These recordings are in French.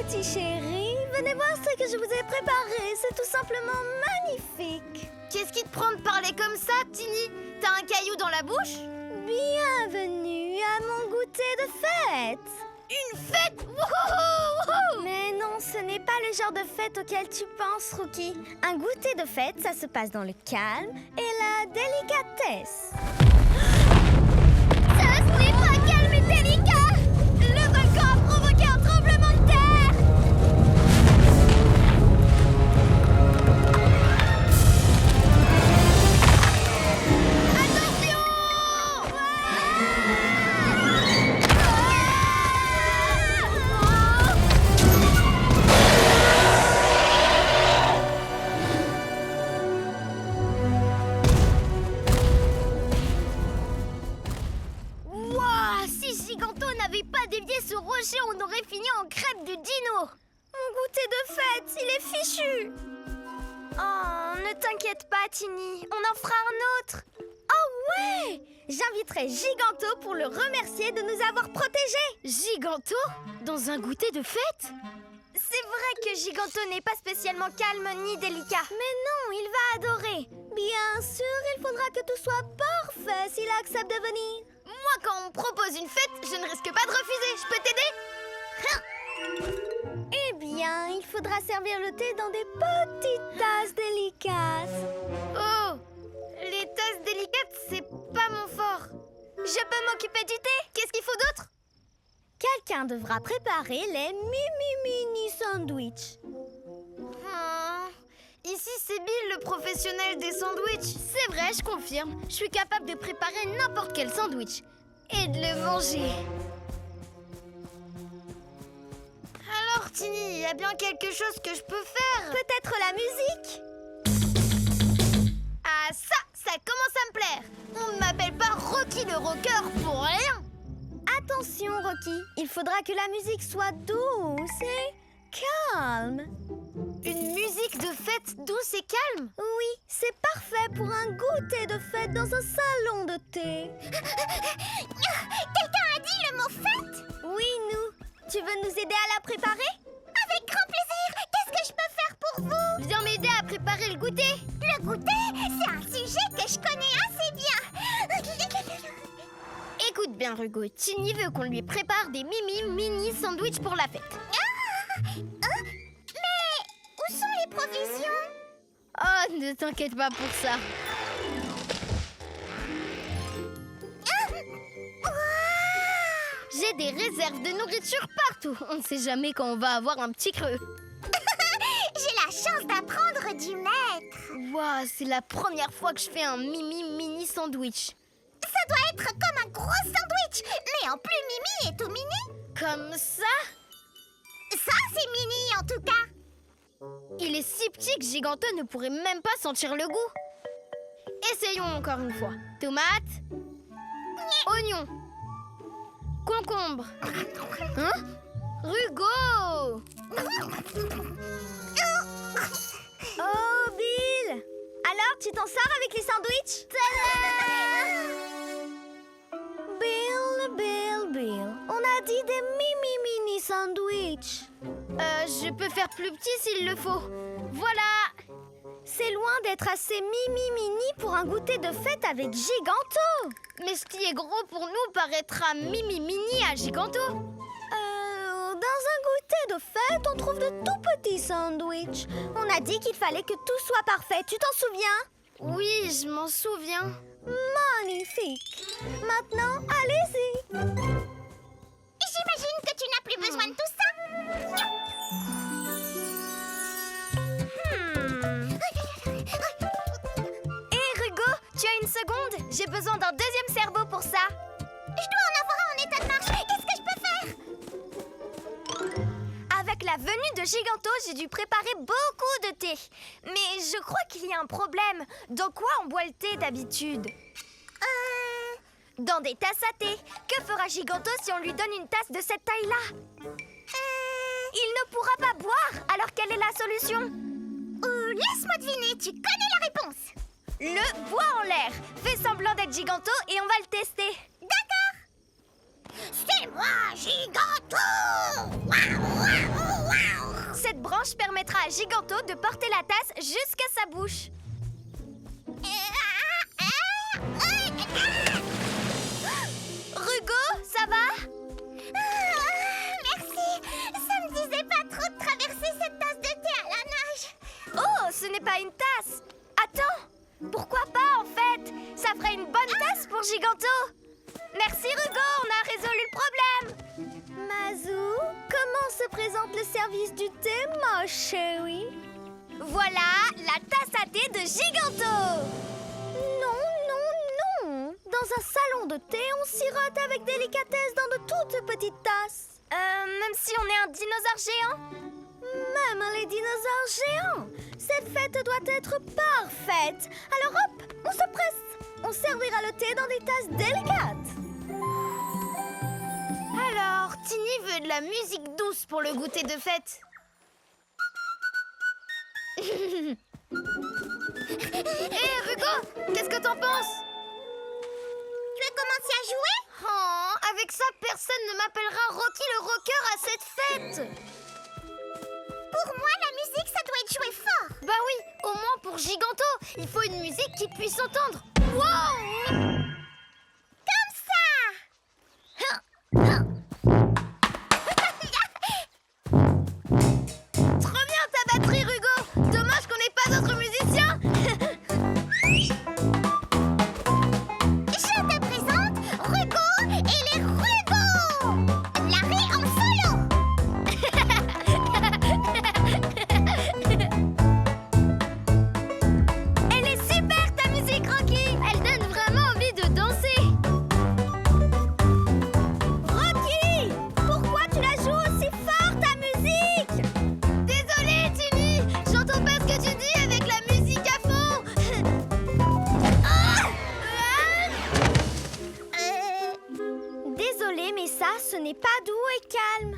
petits chéris, venez voir ce que je vous ai préparé. C'est tout simplement magnifique. Qu'est-ce qui te prend de parler comme ça, Tini? T'as un caillou dans la bouche? Bienvenue à mon goûter de fête. Une fête? Wouhou! Mais non, ce n'est pas le genre de fête auquel tu penses, Rookie. Un goûter de fête, ça se passe dans le calme et la délicatesse. Ça, ce n'est pas calme et délicat! Le volcan a provoqué un tremblement de terre! Attention! Wouah! Si Giganto n'avait pas dévié ce rocher, on aurait fini en crêpe du dino! Mon goûter de fête, il est fichu. Oh, ne t'inquiète pas, Tini, on en fera un autre. Oh ouais! J'inviterai Giganto pour le remercier de nous avoir protégés. Giganto? Dans un goûter de fête? C'est vrai que Giganto n'est pas spécialement calme ni délicat. Mais non, il va adorer. Bien sûr, il faudra que tout soit parfait s'il accepte de venir. Moi, quand on me propose une fête, je ne risque pas de refuser. Je peux t'aider? Eh bien, il faudra servir le thé dans des petites tasses délicates. Oh! Les tasses délicates, c'est pas mon fort. Je peux m'occuper du thé? Qu'est-ce qu'il faut d'autre? Quelqu'un devra préparer les mini sandwichs. Ici, c'est Bill, le professionnel des sandwichs. C'est vrai, je confirme. Je suis capable de préparer n'importe quel sandwich et de le manger. Alors, Tini, il y a bien quelque chose que je peux faire? Peut-être la musique? Ah, ça commence à me plaire. On ne m'appelle pas Rocky le rocker pour rien. Attention, Rocky, il faudra que la musique soit douce et calme. Une musique de fête douce et calme? Oui, c'est parfait pour un goûter de fête dans un salon de thé. Quelqu'un a dit le mot fête? Oui, nous. Tu veux nous aider à la préparer? Avec grand plaisir. Qu'est-ce que je peux faire pour vous? Viens m'aider à préparer le goûter. Le goûter, c'est un sujet que je connais assez bien. Écoute bien, Rugo. Tini veut qu'on lui prépare des mini sandwichs pour la fête. Mais où sont les provisions? Oh, ne t'inquiète pas pour ça. J'ai des réserves de nourriture partout. On ne sait jamais quand on va avoir un petit creux. J'ai la chance d'apprendre du maître. Waouh, c'est la première fois que je fais un mini sandwich. Ça doit être comme un gros sandwich, mais en plus mimi et tout mini. Comme ça? Ça, c'est mini en tout cas. Il est si petit que Giganto ne pourrait même pas sentir le goût. Essayons encore une fois. Tomate. Oignon. Concombre. Hein? Rugo! Oh, Bill! Alors, tu t'en sors avec les sandwichs? Bill, on a dit des mini sandwichs. Je peux faire plus petit s'il le faut. Voilà! C'est loin d'être assez mini pour un goûter de fête avec Giganto. Mais ce qui est gros pour nous paraîtra mini à Giganto. Dans un goûter de fête, on trouve de tout petits sandwichs. On a dit qu'il fallait que tout soit parfait. Tu t'en souviens? Oui, je m'en souviens. Magnifique. Maintenant, allez-y. J'imagine que tu n'as plus besoin de tout ça. Hé, Rugo, tu as une seconde? J'ai besoin d'un deuxième cerveau pour ça. Je dois en avoir un en état de marche. Qu'est-ce que je peux faire? Avec la venue de Giganto, j'ai dû préparer beaucoup de thé. Mais je crois qu'il y a un problème. Dans quoi on boit le thé d'habitude? Dans des tasses à thé. Que fera Giganto si on lui donne une tasse de cette taille-là? Il ne pourra pas boire. Alors quelle est la solution? Laisse-moi deviner, tu connais la réponse. Le bois en l'air. Fais semblant d'être Giganto et on va le tester. D'accord. C'est moi, Giganto. Ouah, ouah, ouah. Giganto de porter la tasse jusqu'à sa bouche. Rugo, ça va? Merci. Ça me disait pas trop de traverser cette tasse de thé à la nage. Oh, ce n'est pas une tasse. Attends, pourquoi pas en fait? Ça ferait une bonne tasse pour Giganto. Merci Rugo, on a résolu le problème. Mazou, comment se présente le service du thé, ma chérie? Voilà la tasse à thé de Giganto. Non, non, non. Dans un salon de thé, on sirote avec délicatesse dans de toutes petites tasses. Même si on est un dinosaure géant? Même les dinosaures géants. Cette fête doit être parfaite. Alors hop, on se presse. On servira le thé dans des tasses délicates. Alors, Tini veut de la musique douce pour le goûter de fête. Hé, Rugo, qu'est-ce que t'en penses? Tu as commencé à jouer? Oh, avec ça, personne ne m'appellera Rocky le rocker à cette fête. Pour moi, la musique, ça doit être joué fort. Bah oui, au moins pour Giganto, il faut une musique qui puisse entendre. Wow! Comme ça. Trop bien ta batterie, Rugo. Dommage qu'on n'ait pas d'autres musiciens. Je te présente Rugo et les Rugos. L'arrêt en solo. Elle est super ta musique, Rocky. Elle donne vraiment envie de danser. Rocky, pourquoi tu la joues aussi fort ta musique? Désolée, Tini, j'entends pas ce que tu dis avec la musique à fond. Désolée, mais ça, ce n'est pas doux et calme.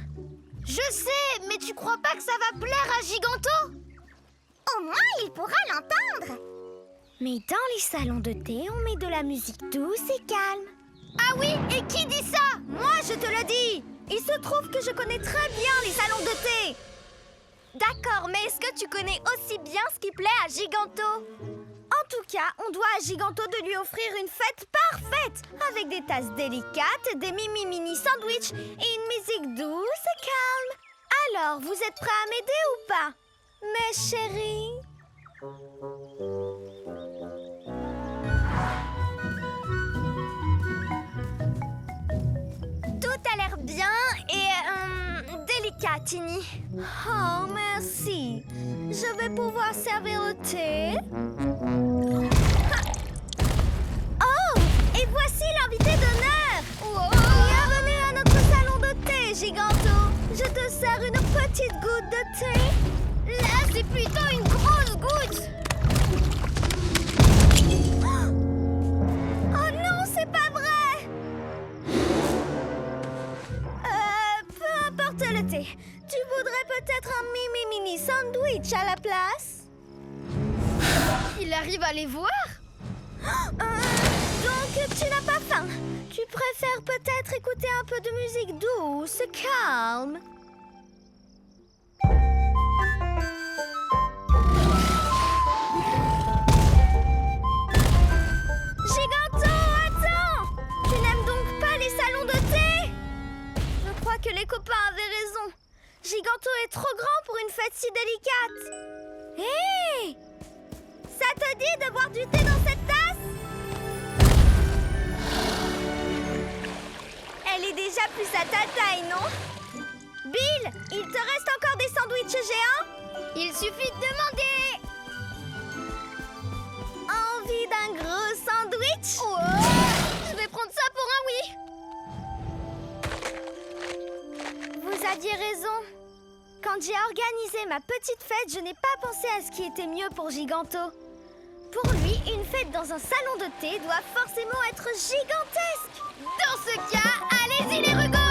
Je sais, mais tu crois pas que ça va plaire à Giganto? Au moins, il pourra l'entendre. Mais dans les salons de thé, on met de la musique douce et calme. Ah oui, et qui dit ça? Moi, je te le dis. Il se trouve que je connais très bien les salons de thé. D'accord, mais est-ce que tu connais aussi bien ce qui plaît à Giganto? En tout cas, on doit à Giganto de lui offrir une fête parfaite, avec des tasses délicates, des mini sandwichs et une musique douce et calme. Alors, vous êtes prêts à m'aider ou pas, mes chéris? Tout a l'air bien et délicat, Tini. Oh, merci. Je vais pouvoir servir le thé. Oh, et voici l'invité d'honneur. Bienvenue à notre salon de thé, Giganto. Je te sers une petite goutte de thé. Là, c'est plutôt une grosse goutte. Oh non, c'est pas vrai. Peu importe le thé. Tu voudrais peut-être un mini sandwich à la place? Il arrive à les voir? Donc tu n'as pas faim. Tu préfères peut-être écouter un peu de musique douce, calme. Giganto, attends! Tu n'aimes donc pas les salons de thé? Je crois que les copains avaient raison. Giganto est trop grand pour une fête si délicate. Hé! Ça te dit de boire du thé dans cette tasse? Elle est déjà plus à ta taille, non? Bill, il te reste encore des sandwichs géants? Il suffit de demander. Envie d'un gros sandwich? Oh, je vais prendre ça pour un oui. Vous aviez raison. Quand j'ai organisé ma petite fête, je n'ai pas pensé à ce qui était mieux pour Giganto. Pour lui, une fête dans un salon de thé doit forcément être gigantesque. Dans ce cas, allez-y les Rugos!